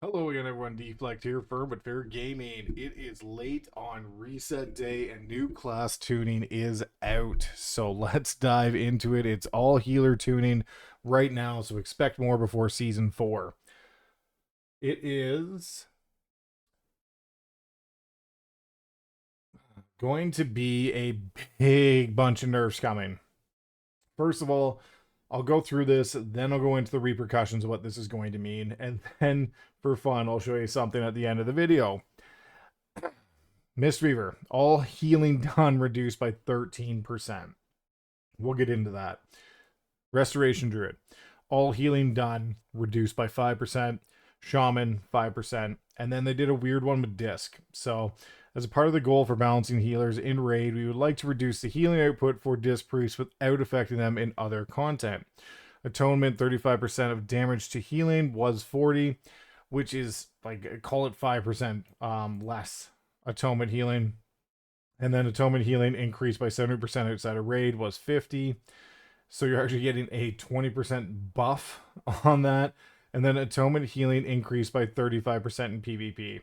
Hello again, everyone. Deflect here, Firm but Fair Gaming. It is late on reset day, and new class tuning is out. So let's dive into it. It's all healer tuning right now, so expect more before season 4. It is going to be a big bunch of nerfs coming. First of all, I'll go through this, then I'll go into the repercussions of what this is going to mean, and then for fun, I'll show you something at the end of the video. Mistweaver, all healing done reduced by 13%. We'll get into that. Restoration Druid, all healing done reduced by 5%. Shaman, 5%. And then they did a weird one with Disc. So, as a part of the goal for balancing healers in Raid, we would like to reduce the healing output for Disc Priests without affecting them in other content. Atonement, 35% of damage to healing was 40, which is like, call it 5% less atonement healing. And then atonement healing increased by 70% outside of raid was 50. So you're actually getting a 20% buff on that. And then atonement healing increased by 35% in PvP.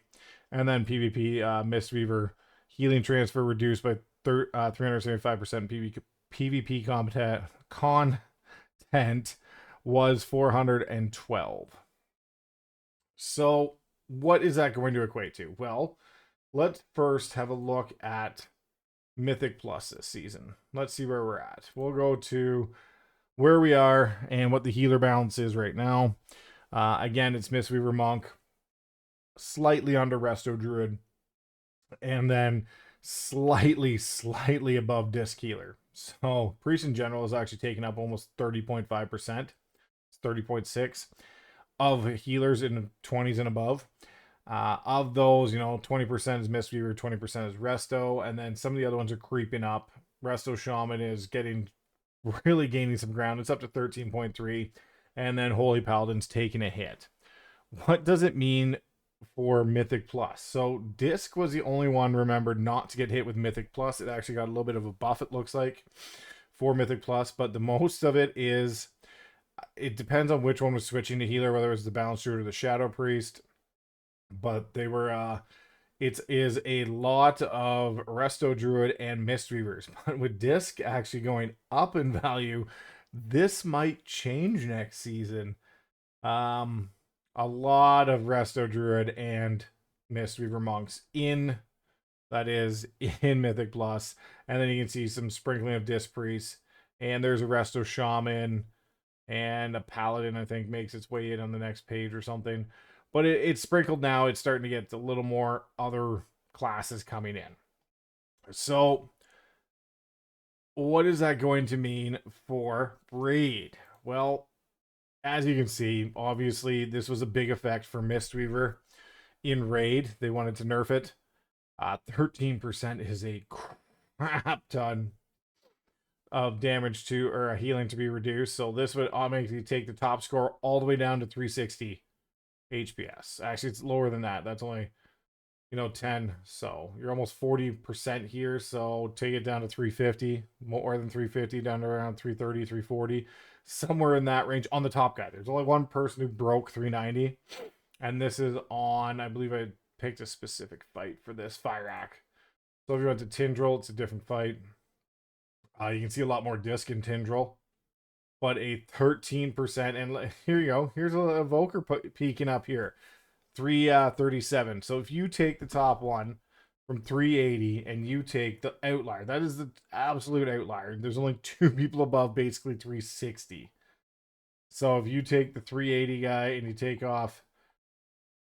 And then PvP, Mistweaver healing transfer reduced by 375% in PvP content was 412. So what is that going to equate to? Well, let's first have a look at Mythic Plus this season. Let's see where we're at. We'll go to where we are and what the healer balance is right now. Again, it's Mistweaver Monk, slightly under Resto Druid, and then slightly above Disc Healer. So Priest in general is actually taking up almost 30.5%. It's 30.6 of healers in 20s and above. Of those, 20% is Mistweaver, 20% is Resto, and then some of the other ones are creeping up. Resto Shaman is really gaining some ground. It's up to 13.3, and then Holy Paladin's taking a hit. What does it mean for Mythic Plus? So Disc was the only one, remembered, not to get hit with Mythic Plus. It actually got a little bit of a buff, it looks like, for Mythic Plus, but the most of it is, it depends on which one was switching to healer, whether it was the Balance Druid or the Shadow Priest. But they were it is a lot of Resto Druid and Mistweavers. But with Disc actually going up in value, this might change next season. A lot of Resto Druid and Mistweaver monks that is in Mythic Plus. And then you can see some sprinkling of Disc Priests. And there's a Resto Shaman and a Paladin, I think, makes its way in on the next page or something. But it's sprinkled now. It's starting to get a little more other classes coming in. So, what is that going to mean for Raid? Well, as you can see, obviously, this was a big effect for Mistweaver in Raid. They wanted to nerf it. 13% is a crap ton of damage to, or healing to be reduced. So this would automatically take the top score all the way down to 360 HPS. Actually, it's lower than that. That's only, 10. So you're almost 40% here. So take it down to 350, more than 350, down to around 330, 340, somewhere in that range on the top guy. There's only one person who broke 390. And this is on, I believe I picked a specific fight for this, Fire Act. So if you went to Tindril, it's a different fight. You can see a lot more disc in Tindril, but a 13%. And here you go. Here's a Evoker peeking up here, 337. So if you take the top one from 380 and you take the outlier, that is the absolute outlier. There's only two people above basically 360. So if you take the 380 guy and you take off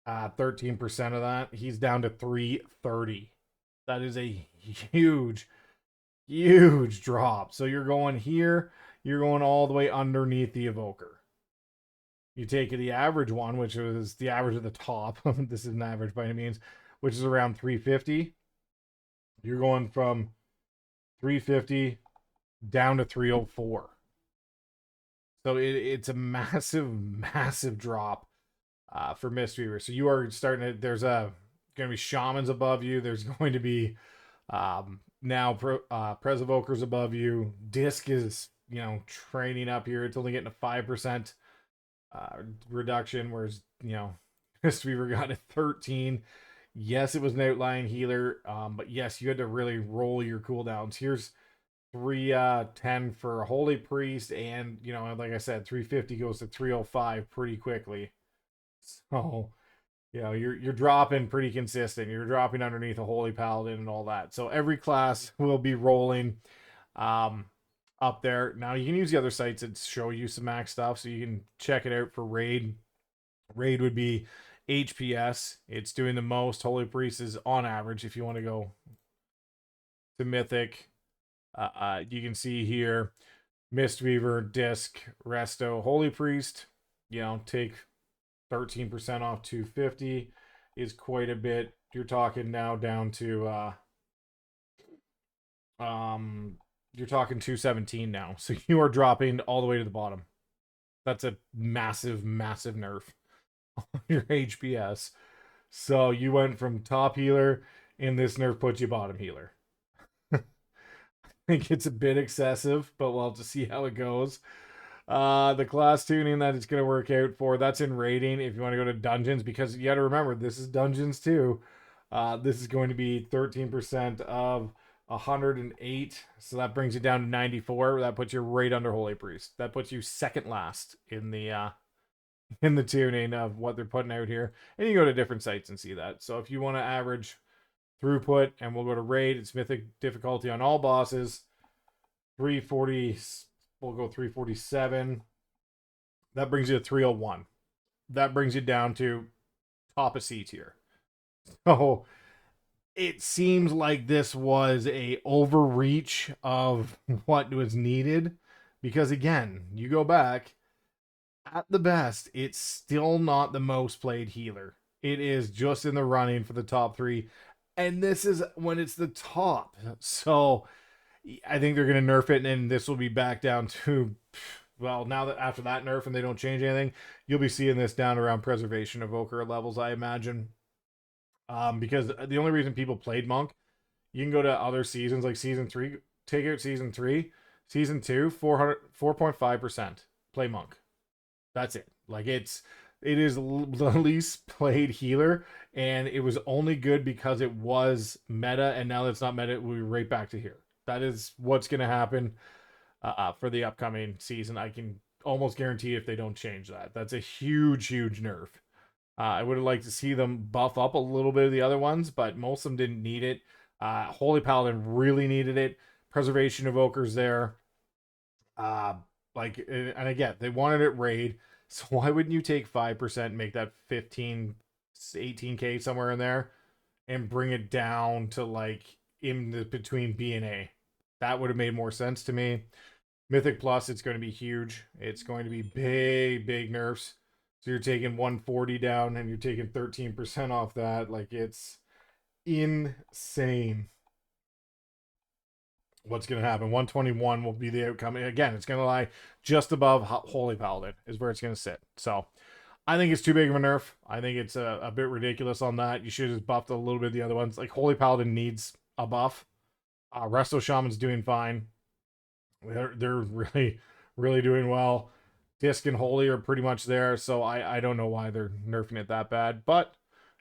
13% of that, he's down to 330. That is a huge drop. So you're going here, you're going all the way underneath the Evoker. You take the average one, which is the average at the top. This isn't average by any means, which is around 350. You're going from 350 down to 304. So it's a massive drop for Mistweaver. So you are starting to, there's going to be Shamans above you. There's going to be now Pres Evokers above you. Disc is, training up here. It's only getting a 5% reduction, whereas, Mistweaver got a 13. Yes, it was an outlying healer, but yes, you had to really roll your cooldowns. Here's 310 for a Holy Priest, and like I said, 350 goes to 305 pretty quickly. So you're dropping pretty consistent. You're dropping underneath a Holy Paladin and all that. So every class will be rolling up there. Now you can use the other sites that show you some max stuff, so you can check it out for raid. Raid would be HPS. It's doing the most. Holy Priest is on average. If you want to go to Mythic, you can see here Mistweaver, Disc, Resto, Holy Priest. Take 13% off 250 is quite a bit. You're talking now down to you're talking 217 now. So you are dropping all the way to the bottom. That's a massive nerf on your HPS. So you went from top healer, and this nerf puts you bottom healer. I think it's a bit excessive, but we'll have to see how it goes. The class tuning that it's going to work out for, that's in rating if you want to go to dungeons, because you got to remember, this is dungeons too. This is going to be 13% of 108, so that brings you down to 94. That puts you right under Holy Priest. That puts you second last in the tuning of what they're putting out here. And you go to different sites and see that. So if you want to average throughput, and we'll go to raid, it's Mythic difficulty on all bosses, 340. We'll go 347. That brings you to 301. That brings you down to top of C tier. So it seems like this was a overreach of what was needed, because again, you go back, at the best, it's still not the most played healer. It is just in the running for the top 3, and this is when it's the top. So I think they're going to nerf it, and this will be back down to, well, now that after that nerf and they don't change anything, you'll be seeing this down around Preservation Evoker levels, I imagine. Because the only reason people played Monk, you can go to other seasons like season 3, take out season 3, season 2, 4.5% play Monk. That's it. Like it is the least played healer, and it was only good because it was meta, and now that it's not meta, we'll be right back to here. That is what's going to happen for the upcoming season. I can almost guarantee if they don't change that. That's a huge nerf. I would have liked to see them buff up a little bit of the other ones, but most of them didn't need it. Holy Paladin really needed it. Preservation Evokers there. And again, they wanted it raid, so why wouldn't you take 5% and make that 15, 18k somewhere in there, and bring it down to like in the between B and A? That would have made more sense to me. Mythic Plus, it's going to be huge. It's going to be big nerfs. So you're taking 140 down, and you're taking 13% off that. Like, it's insane what's going to happen. 121 will be the outcome. Again, it's going to lie just above Holy Paladin is where it's going to sit. So I think it's too big of a nerf. I think it's a bit ridiculous on that. You should have just buffed a little bit of the other ones. Like, Holy Paladin needs a buff. Resto Shaman's doing fine. They're really doing well. Disc and Holy are pretty much there, so I don't know why they're nerfing it that bad. But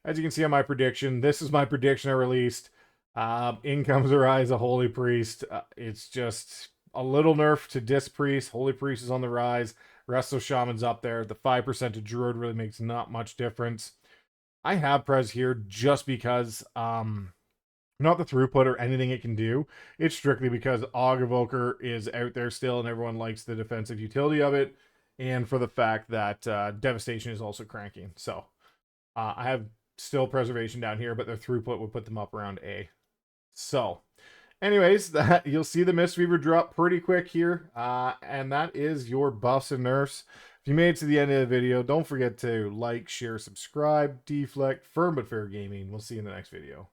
as you can see on my prediction, this is my prediction I released. In comes the rise of Holy Priest. It's just a little nerf to Disc Priest. Holy Priest is on the rise. Resto Shaman's up there. The 5% to Druid really makes not much difference. I have Prez here just because, not the throughput or anything it can do. It's strictly because Og Evoker is out there still, and everyone likes the defensive utility of it, and for the fact that Devastation is also cranking. So I have still Preservation down here, but their throughput would put them up around A. So anyways, that you'll see the Mistweaver drop pretty quick here, and that is your buffs and nerfs. If you made it to the end of the video, don't forget to like, share, subscribe, deflect, firm but fair gaming. We'll see you in the next video.